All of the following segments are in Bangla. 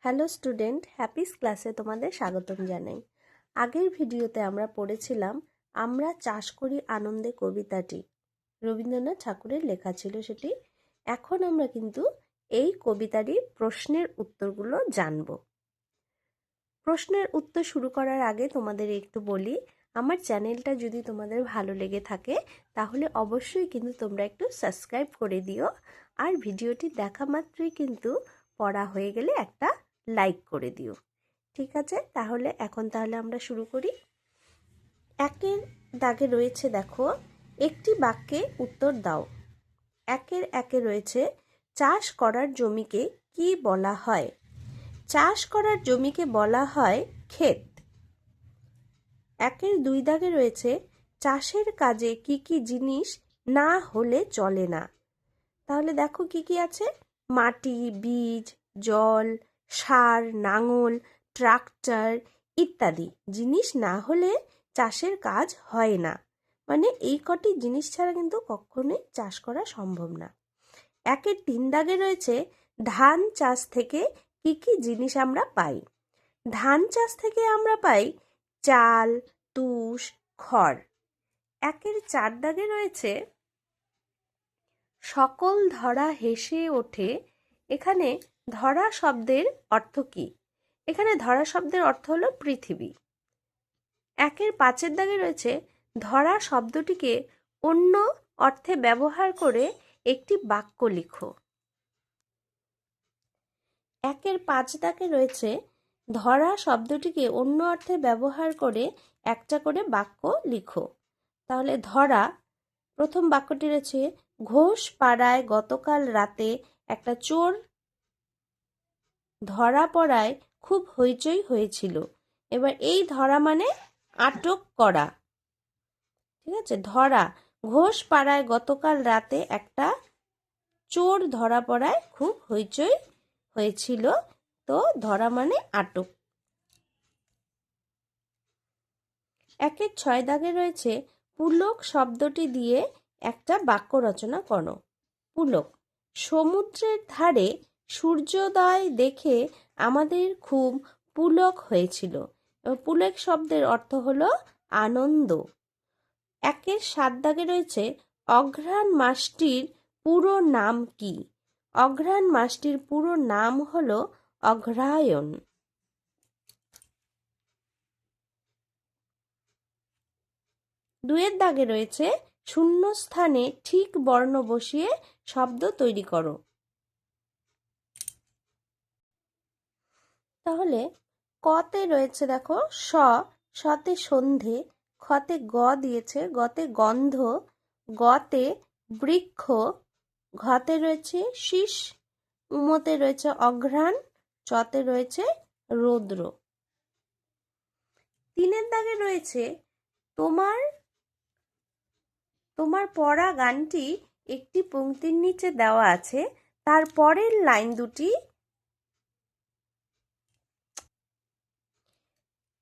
হ্যালো স্টুডেন্ট, হ্যাপিস ক্লাসে তোমাদের স্বাগতম জানাই। আগের ভিডিওতে আমরা পড়েছিলাম আমরা চাষ করি আনন্দে কবিতাটি রবীন্দ্রনাথ ঠাকুরের লেখা ছিল সেটি। এখন আমরা কিন্তু এই কবিতাটির প্রশ্নের উত্তরগুলো জানব। প্রশ্নের উত্তর শুরু করার আগে তোমাদের একটু বলি, আমার চ্যানেলটা যদি তোমাদের ভালো লেগে থাকে তাহলে অবশ্যই কিন্তু তোমরা একটু সাবস্ক্রাইব করে দিও, আর ভিডিওটি দেখা মাত্রই কিন্তু পড়া হয়ে গেলে একটা লাইক করে দিও। ঠিক আছে, তাহলে আমরা শুরু করি। একের দাগে রয়েছে দেখো, একটি বাক্যে উত্তর দাও। একের একে রয়েছে চাষ করার জমিকে কি বলা হয়? চাষ করার জমিকে বলা হয় ক্ষেত। একের দুই দাগে রয়েছে চাষের কাজে কি কি জিনিস না হলে চলে না। তাহলে দেখো কি কি আছে, মাটি, বীজ, জল, সার, নাঙল, ট্রাক্টর ইত্যাদি জিনিস না হলে চাষের কাজ হয় না। মানে এই কটি জিনিস ছাড়া কিন্তু কখনোই চাষ করা সম্ভব না। একের তিন দাগে রয়েছে ধান চাষ থেকে কি কি জিনিস আমরা পাই? ধান চাষ থেকে আমরা পাই চাল, তুষ, খড়। একের চার দাগে রয়েছে সকল ধরা হেসে ওঠে। এখানে ধরা শব্দের অর্থ কি? এখানে ধরা শব্দের অর্থ হলো পৃথিবী। একের পাঁচের দাগে রয়েছে ধরা শব্দটিকে অন্য অর্থে ব্যবহার করে একটি বাক্য লিখো। একের পাঁচ দাগে রয়েছে ধরা শব্দটিকে অন্য অর্থে ব্যবহার করে একটা করে বাক্য লিখো। তাহলে ধরা, প্রথম বাক্যটি রয়েছে ঘোষ পাড়ায় গতকাল রাতে একটা চোর ধরা পড়ায় খুব হইচই হয়েছিল। এবার এই ধরা মানে আটক করা। ঠিক আছে, ধরা, ঘোষ পাড়ায় গতকাল রাতে একটা চোর ধরা পড়ায় খুব হইচই হয়েছিল, তো ধরা মানে আটক। একের ছয় দাগে রয়েছে পুলক শব্দটি দিয়ে একটা বাক্য রচনা করো। পুলক, সমুদ্রের ধারে সূর্যোদয় দেখে আমাদের খুব পুলক হয়েছিল। পুলক শব্দের অর্থ হলো আনন্দ। একের সাত দাগে রয়েছে অঘ্রাণ মাসটির পুরো নাম কি? অঘ্রাণ মাসটির পুরো নাম হলো অগ্রহায়ণ। দুয়ের দাগে রয়েছে শূন্য স্থানে ঠিক বর্ণ বসিয়ে শব্দ তৈরি করো। তাহলে কতে রয়েছে দেখো সতে সন্ধে, খতে গ দিয়েছে, গতে গন্ধ, গতে বৃক্ষ, ঘতে রয়েছে শীষ, উমতে রয়েছে অঘ্রাণ, চতে রয়েছে রৌদ্র। তিনের দাগে রয়েছে তোমার পড়া গানটি একটি পংক্তির নিচে দেওয়া আছে, তার পরের লাইন দুটি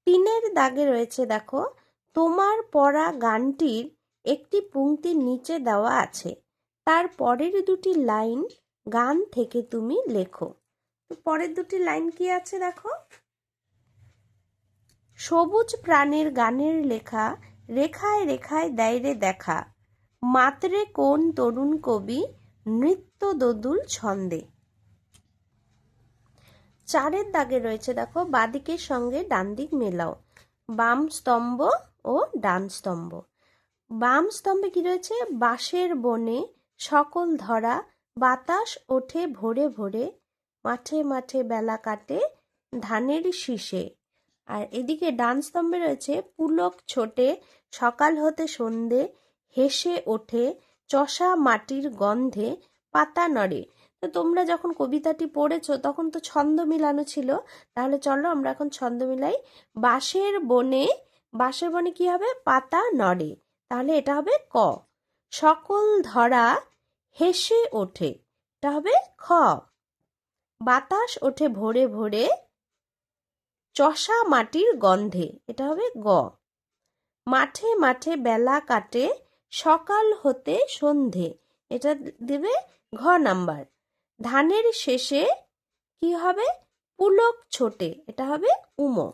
তিনের দাগে রয়েছে দেখো তোমার পড়া গানটির একটি পংক্তির নিচে দেওয়া আছে, তার পরের দুটি লাইন গান থেকে তুমি লেখো। পরের দুটি লাইন কি আছে দেখো, সবুজ প্রাণের গানের লেখা রেখায় রেখায় দেয় রে দেখা, মাতরে কোন তরুণ কবি নৃত্য দোদুল ছন্দে। চারের দাগে রয়েছে দেখো বাদিকের সঙ্গে ডান দিক মেলাও, বাম স্তম্ভ ও ডান স্তম্ভ। বাম স্তম্ভে কি রয়েছে, বাঁশের বনে সকল ধরা বাতাস ওঠে ভোরে ভোরে, মাঠে মাঠে বেলা কাটে ধানের শীষে। আর এদিকে ডান স্তম্ভে রয়েছে পুলক ছোটে সকাল হতে সন্ধে, হেসে ওঠে চষা মাটির গন্ধে পাতা নড়ে। তো তোমরা যখন কবিতাটি পড়েছো তখন তো ছন্দ মিলানো ছিল, তাহলে চলো আমরা এখন ছন্দ মিলাই। বাঁশের বনে, বাঁশের বনে কি হবে, পাতা নড়ে, তাহলে এটা হবে ক। সকল ধরা হেসে ওঠে, এটা হবে খ। বাতাস ওঠে ভোরে ভোরে চষা মাটির গন্ধে, এটা হবে গ। মাঠে মাঠে বেলা কাটে সকাল হতে সন্ধে, এটা দেবে ঘ নাম্বার। ধানের শেষে কি হবে, পুলক ছোটে, এটা হবে উমো।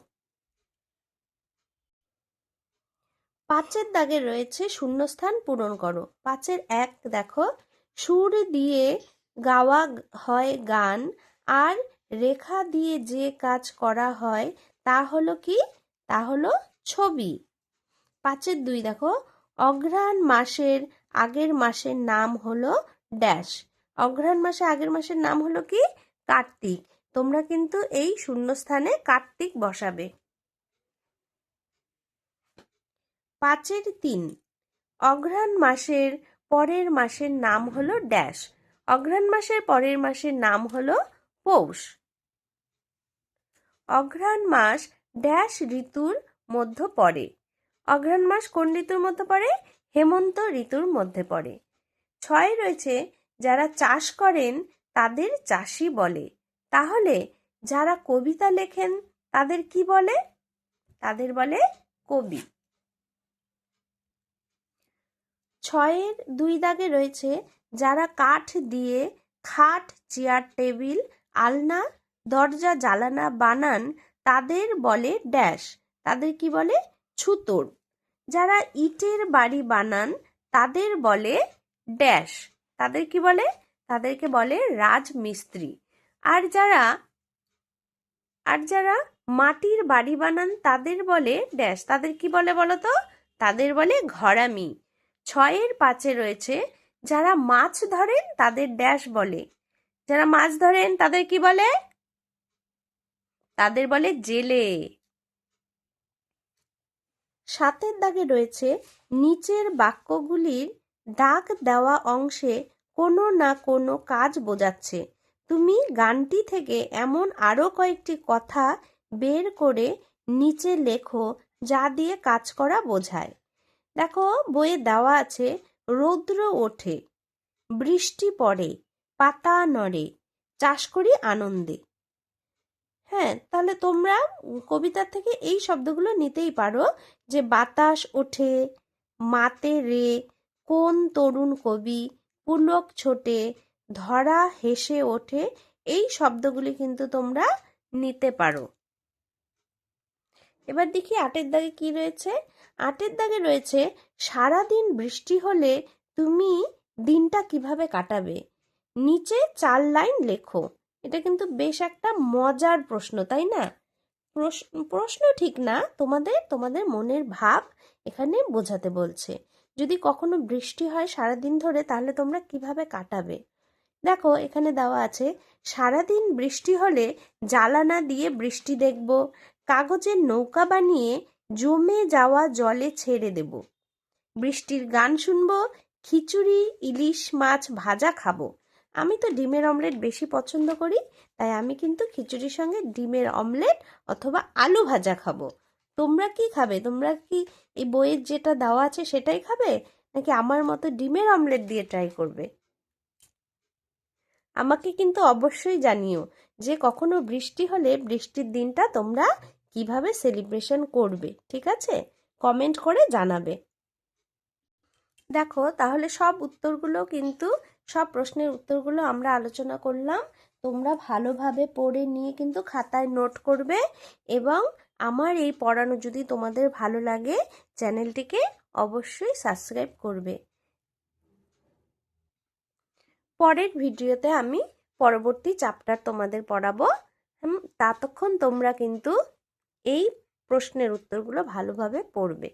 5-এর দাগে রয়েছে শূন্যস্থান পূরণ করো। 5-এর 1 দেখো, সুর দিয়ে গাওয়া হয় গান, আর রেখা দিয়ে যে কাজ করা হয় তা হলো কি? তা হলো ছবি। 5-এর 2 দেখো, অঘ্রাণ মাসের আগের মাসের নাম হলো ড্যাশ। অঘ্রাণ মাসে আগের মাসের নাম হলো কি? কার্তিক। তোমরা কিন্তু এই শূন্যস্থানে কার্তিক বসাবে। 5-এর 3, অঘ্রাণ মাসের পরের মাসের নাম হলো ড্যাশ। অঘ্রাণ মাসের পরের মাসের নাম হলো পৌষ। অঘ্রাণ মাস ড্যাশ ঋতুর মধ্যে পড়ে। অঘ্রাণ মাস কোন ঋতুর মধ্যে পড়ে? হেমন্ত ঋতুর মধ্যে পড়ে। 6 রয়েছে, যারা চাষ করেন তাদের চাষি বলে। তাহলে যারা কবিতা লেখেন তাদের কি বলে? তাদের বলে কবি। 6-এর 2 দাগে রয়েছে, যারা কাঠ দিয়ে খাট, চেয়ার, টেবিল, আলনা, দরজা, জানালা বানান তাদের বলে ড্যাশ। তাদের কি বলে? ছুতোর। যারা ইটের বাড়ি বানান তাদের বলে ড্যাশ। তাদের কি বলে? তাদেরকে বলে রাজমিস্ত্রি। আর যারা মাটির বাড়ি বানান তাদের বলে ড্যাশ। তাদের কি বলে বলো তো? তাদের বলে ঘরামি। 6-এর 5-এ রয়েছে, যারা মাছ ধরেন তাদের ড্যাশ বলে। যারা মাছ ধরেন তাদের কি বলে? তাদের বলে জেলে। 7-এর দাগে রয়েছে, নিচের বাক্যগুলির দাগ দেওয়া অংশে কোনো না কোনো কাজ বোঝাচ্ছে। তুমি গানটি থেকে এমন আরও কয়েকটি কথা বের করে নিচে লেখো যা দিয়ে কাজ করা বোঝায়। দেখো, বইয়ে দেওয়া আছে, রৌদ্র ওঠে, বৃষ্টি পড়ে, পাতা নড়ে, চাষ করি আনন্দে। হ্যাঁ, তাহলে তোমরা কবিতার থেকে এই শব্দগুলো নিতেই পারো, যে বাতাস ওঠে, মাতে রে, কোন তরুণ কবি, পুলক ছোটে, ধরা হেসে ওঠে, এই শব্দগুলি কিন্তু তোমরা নিতে পারো। এবার দেখি 8-এর দাগে কি রয়েছে। 8-এর দাগে রয়েছে, সারাদিন বৃষ্টি হলে তুমি দিনটা কিভাবে কাটাবে? নিচে 4 লাইন লেখো। এটা কিন্তু বেশ একটা মজার প্রশ্ন, তাই না? প্রশ্ন ঠিক না, তোমাদের মনের ভাব এখানে বোঝাতে বলছে। যদি কখনো বৃষ্টি হয় সারাদিন ধরে, তাহলে তোমরা কিভাবে কাটাবে? দেখো, এখানে দেওয়া আছে, সারাদিন বৃষ্টি হলে জানালা দিয়ে বৃষ্টি দেখব, কাগজের নৌকা বানিয়ে জমে যাওয়া জলে ছেড়ে দেব, বৃষ্টির গান শুনবো, খিচুড়ি, ইলিশ মাছ ভাজা খাবো। আমি তো ডিমের অমলেট বেশি পছন্দ করি, তাই আমি কিন্তু খিচুড়ির সঙ্গে ডিমের অমলেট অথবা আলু ভাজা খাবো। তোমরা কি খাবে? তোমরা কি এই বইয়ের যেটা দেওয়া আছে সেটাই খাবে, নাকি আমার মতো ডিমের অমলেট দিয়ে ট্রাই করবে? আমাকে কিন্তু অবশ্যই জানিও যে কখনো বৃষ্টি হলে বৃষ্টির দিনটা তোমরা কিভাবে সেলিব্রেশন করবে, ঠিক আছে? কমেন্ট করে জানাবে। দেখো, তাহলে সব প্রশ্নের উত্তরগুলো আমরা আলোচনা করলাম। তোমরা ভালোভাবে পড়ে নিয়ে কিন্তু খাতায় নোট করবে, এবং আমার এই পড়ানো যদি তোমাদের ভালো লাগে, চ্যানেলটিকে অবশ্যই সাবস্ক্রাইব করবে। পরের ভিডিওতে আমি পরবর্তী চ্যাপ্টার তোমাদের পড়াবো। ততক্ষণ তোমরা কিন্তু এই প্রশ্নের উত্তরগুলো ভালোভাবে পড়বে।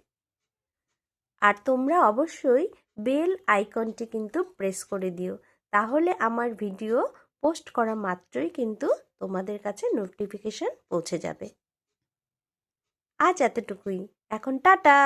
আর তোমরা অবশ্যই বেল আইকনটি কিন্তু প্রেস করে দিও, তাহলে আমার ভিডিও পোস্ট করা মাত্রই কিন্তু তোমাদের কাছে নোটিফিকেশন পৌঁছে যাবে। আজ এতটুকুই, এখন টাটা।